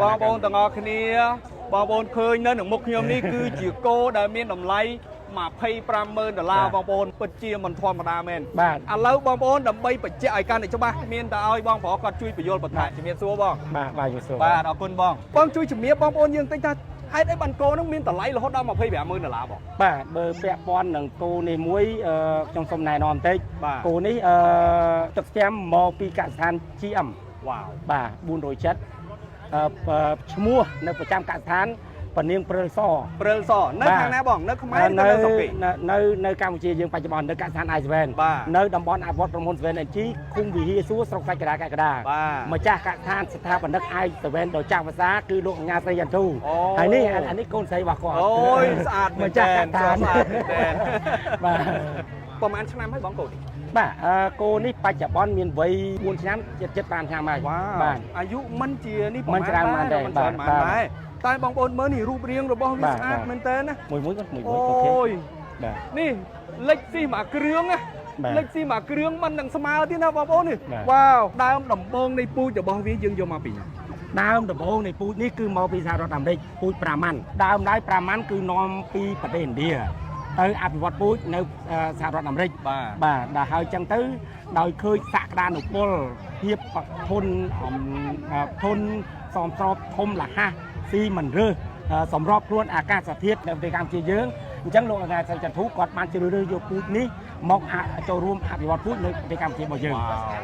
បងប្អូនទាំងអស់គ្នាបងប្អូនឃើញនៅក្នុងមុខខ្ញុំនេះគឺជាគោដែលមានតម្លៃ$25,000បងប្អូនពិតជាមិនធម្មតាមែនឥឡូវបងប្អូនដើម្បីបញ្ជាក់ឲ្យកាន់តែច្បាស់មានតែឲ្យបងប្រុសគាត់ជួយបញ្យល់បន្ថែមជំរាបសួរបងបាទជំរាបសួរបាទអរគុណបងជួយជំរាបបងប្អូនយើងតិចថាហេតុអីបានគោនឹងមានតម្លៃរហូតដល់$25,000បងបាទបើពាក់ព័ន្ធនឹងគោនេះមួយខ្ញុំសូមណែនាំបន្តិចគោនេះទឹកស្ចាំមកពីកសិដ្ឋាន GM វ៉ាវបាទ407ឈ្មោះនៅប្រចាំកសិដ្ឋានពនាងព្រិលសនៅខាងណាបងនៅខ្មែរនៅស្រុកគេនៅកម្ពុជាយើងបច្ចុប្បន្ននៅកសិដ្ឋាន I7 នៅតំបន់អភិវឌ្ឍប្រមូល7NG ឃុំវិហារសួរស្រុកសាច់កដា ម្ចាស់កសិដ្ឋានស្ថាបនិក I7 ដ៏ចាស់ភាសាគឺលោកអញ្ញាស្រីយន្ទូហើយនេះអានេះកូនស្រីរបស់គាត់អូយស្អាតម្ចាស់កសិដ្ឋានបាទប្រហែលឆ្នាំហើយបងកូននេះបាទគោនេះបច្ចុប្បន្នមានវ័យ4ឆ្នាំចិត្ត5ឆ្នាំហើយបាទអាយុមិនជានេះមិនច្រើនមែនទេបាទតែបងប្អូនមើលនេះរូបរាងរបស់វាស្អាតមែនតើណាមួយអូយបាទនេះលេខស៊ីមួយគ្រឿងណាលេខស៊ីមួយគ្រឿងមិននឹងស្មើទេណាបងប្អូននេះវ៉ាវដើមដំបងនៃពូជរបស់វាយើងយកមកពីណាដើមដំបងនៃពូជនេះគឺមកពីសហរដ្ឋអាមេរិកពូជប្រាម៉ាន់ដើមឡើយប្រាម៉ាន់គឺនាំពីប្រទេសឥណ្ឌាទៅអភិវឌ្ឍពូជនៅសហរដ្ឋអាមេរិកបាទដល់ហើយចឹងទៅដោយឃើញសក្តានុពលភាពធន់សមស្របធំលះស៊ីមិនរើសសម្របខ្លួនអាកាសធាតុនៅប្រទេសកម្ពុជាយើងអញ្ចឹងលោកអាចារ្យចន្ទធូគាត់បានជ្រើសរើសយកពូជនេះមកចូលរួមអភិវឌ្ឍពូជនៅប្រទេសកម្ពុជារបស់យើង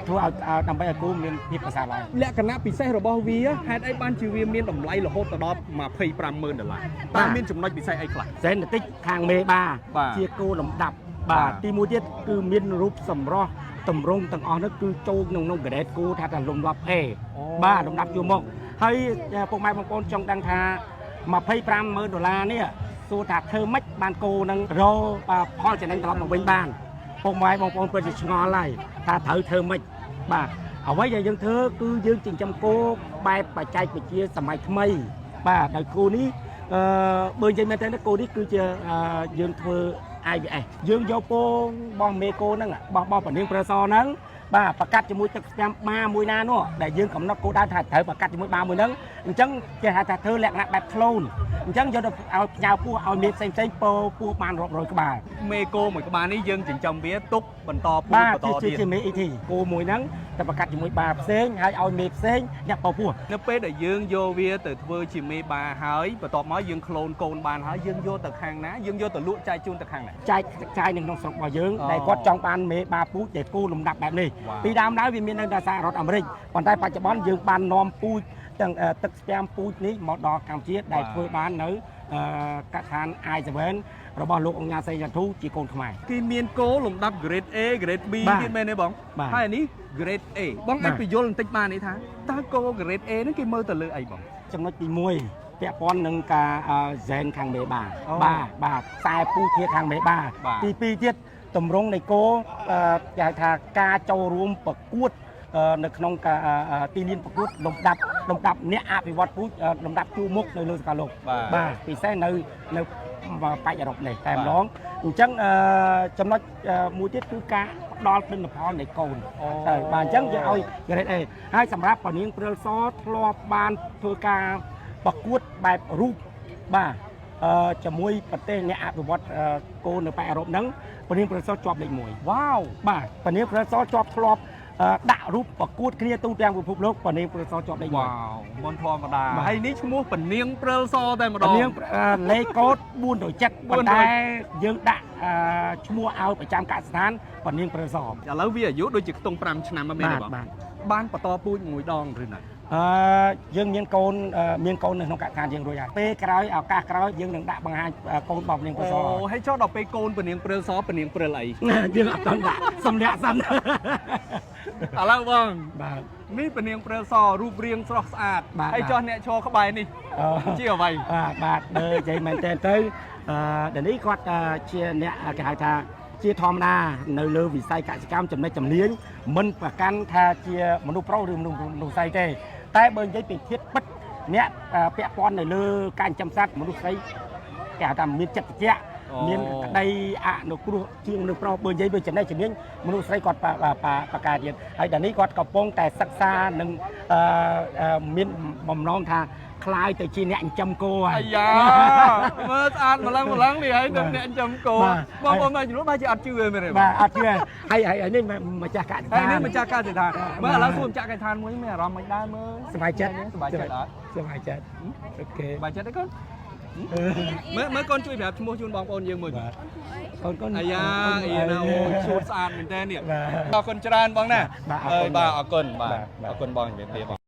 ធ្វើឲ្យដើម្បីឲ្យគូមានភាពប្រសើរឡើងលក្ខណៈពិសេសរបស់វាហេតុអីបានជាវាមានតម្លៃរហូតដល់$25,000តើមានចំណុចពិសេសអីខ្លះសេនតិចខាងមេបាជាគោលំដាប់បាទទីមួយទៀតគឺមានរូបសម្រស់តម្រង់ទាំងអស់នោះគឺចូលក្នុងក្រេតគោថាលំដាប់ A បាទលំដាប់យកមកហើយពុកម៉ែបងប្អូនចង់ដឹងថា$25,000នេះសួរថាធ្វើម៉េចបានគោនឹងរកផលចំណេញត្រឡប់មកវិញបានពុកម៉ែបងប្អូនពិតជាឆ្ងល់ហើយថាត្រូវធ្វើម៉េចបាទអ្វីដែលយើងធ្វើគឺយើងចិញ្ចឹមគោបែបបច្ចេកវិទ្យាសម័យថ្មីបាទដោយគោនេះបើនិយាយមែនតើគោនេះគឺជាយើងធ្វើ IVS យើងយកពងបោះមេគោហ្នឹងបោះពនាងព្រើសហ្នឹងបាទប្រកាសជាមួយទឹកស្ចាំបាមួយណានោះដែលយើងកំណត់គោលដៅថាត្រូវប្រកាសជាមួយបាមួយហ្នឹងអញ្ចឹងគេហៅថាធ្វើលក្ខណៈបែបក្លូនអញ្ចឹងយកទៅឲ្យផ្ញើពោះឲ្យមេផ្សេងពោះបានរាប់រយក្បាលមេគោមួយក្បាលនេះយើងចិញ្ចឹមវាទុកបន្តពោះបន្តទៀតជាមេ ET គោមួយហ្នឹងតែប្រកាសជាមួយបាផ្សេងហើយឲ្យមេផ្សេងអ្នកពោះនៅពេលដែលយើងយកវាទៅធ្វើជាមេបាហើយបន្ទាប់មកយើងក្លូនកូនបានហើយយើងយកទៅខាងណាយើងយកទៅលក់ចែកជូនទៅខាងណាចាយនៅក្នុងស្រុករបស់យើងដែលគាត់ចង់បានមេបាពូជដែលគោលំដាប់បែបនេះពីដើមឡើយវាមាននៅសហរដ្ឋអាមេរិកប៉ុន្តែបច្ចុប្បន្នយើងបាននាំពូជទាំងទឹកស្ពាំពូជនេះមកដល់កម្ពុជាដែលធ្វើបាននៅកសិដ្ឋាន I7 របស់លោកអង្ញាសីចន្ទធូជាកូនខ្មែរគឺមានគោលំដាប់ grade A grade B ទៀតមែនទេបងហើយនេះ grade A បងអាចបញ្យល់បន្តិចបាននេះថាតើគោ grade A ហ្នឹងគេមើលទៅលើអីបងចំណុចទី1ពាក់ព័ន្ធនឹងការហ្សែនខាងមេបាបាទខ្សែពូធាខាងមេបាទី2ទៀតតម្រង់នៃគោគេហៅថាការចូលរួមប្រកួតនៅក្នុងទីលានប្រកួតលំដាប់អ្នកអភិវឌ្ឍពូជលំដាប់ជួរមុខនៅលើសកលលោកបាទពិសេសនៅបច្ចុប្បន្ននេះតែម្ដងអញ្ចឹងចំណុចមួយទៀតគឺការផ្ដល់ទិន្នផលនៃកូនបាទអញ្ចឹងយើងឲ្យ grade A ហើយសម្រាប់ពនាងព្រិលសធ្លាប់បានធ្វើការប្រកួតបែបរូបបាទជាមួយប្រទេសអ្នកអភិវឌ្ឍគោនៅប៉ែអឺរ៉ុបហ្នឹងពនាងព្រិលសជាប់លេខ1វ៉ាវបាទពនាងព្រិលសជាប់ធ្លាប់ដាក់រូបប្រកួតគ្នាទូទាំងពិភពលោកពនាងព្រិលសជាប់លេខ1វ៉ាវមិនធម្មតាហើយនេះឈ្មោះពនាងព្រិលសតែម្ដងពនាងលេខកូដ407ប៉ុន្តែយើងដាក់ឈ្មោះឲ្យប្រចាំកសិដ្ឋានពនាងព្រិលសឥឡូវវាអាយុដូចជាខ្ទង់5ឆ្នាំមែនទេបងបានបន្តពូជមួយដងឬណាយើងមានកូននៅក្នុងកសិដ្ឋានយើងរួចហើយពេលក្រោយឱកាសក្រោយយើងនឹងដាក់បង្ហាញកូនរបស់ពនាងព្រិលសអូហើយចុះដល់ពេលកូនពនាងព្រិលសពនាងព្រិលអីយើងអត់ទាន់ដាក់សម្លាក់សិនឥឡូវបងបាទនេះពនាងព្រិលសរូបរាងស្រស់ស្អាតហើយចុះអ្នកឈរក្បែរនេះជាអ្វីបាទនិយាយមែនតើទៅដល់នេះគាត់ជាអ្នកគេហៅថាជាធម្មតានៅលើវិស័យកសិកម្មចំណេះជំនាញមិនប្រកាន់ថាជាមនុស្សប្រុសឬមនុស្សស្រីទេតែបើនិយាយពីធាតុពិតអ្នកពាក់ព័ន្ធនៅលើការចិញ្ចឹមសត្វមនុស្សស្រីគេហៅថាមានចិត្តត្រជាក់ មានក្តីអនុគ្រោះជាងនឹងប្រុសបើនិយាយដូចចំណេះជំនាញមនុស្សស្រីគាត់បកាទៀតហើយដល់នេះគាត់កំពុងតែសិក្សានិងមានបំណងថាคล้ายទៅជាអ្នកចិញ្ចឹមគោហើយអាយ៉ាមើលស្អាតម្លឹងនេះហើយទៅអ្នកចិញ្ចឹមគោបងប្អូនមកជំនួសបែរជាអត់ជឿមែនទេបាទអត់ជឿហើយនេះម្ចាស់កសិដ្ឋាននេះម្ចាស់កសិដ្ឋានមើលឥឡូវសួរម្ចាស់កសិដ្ឋានមួយមានអារម្មណ៍មិនដែរមើលសប្បាយចិត្តសប្បាយចិត្តអត់សប្បាយចិត្តអូខេសប្បាយចិត្តទេកូនមើលកូនជួយប្រាប់ឈ្មោះជូនបងប្អូនយើងមួយបាទកូនអាយ៉ាណាអូឈួតស្អាតមែនតើនេះអរគុណច្រើនបងណាបាទអរគុណបាទអរគុណបងជំរាបលាបង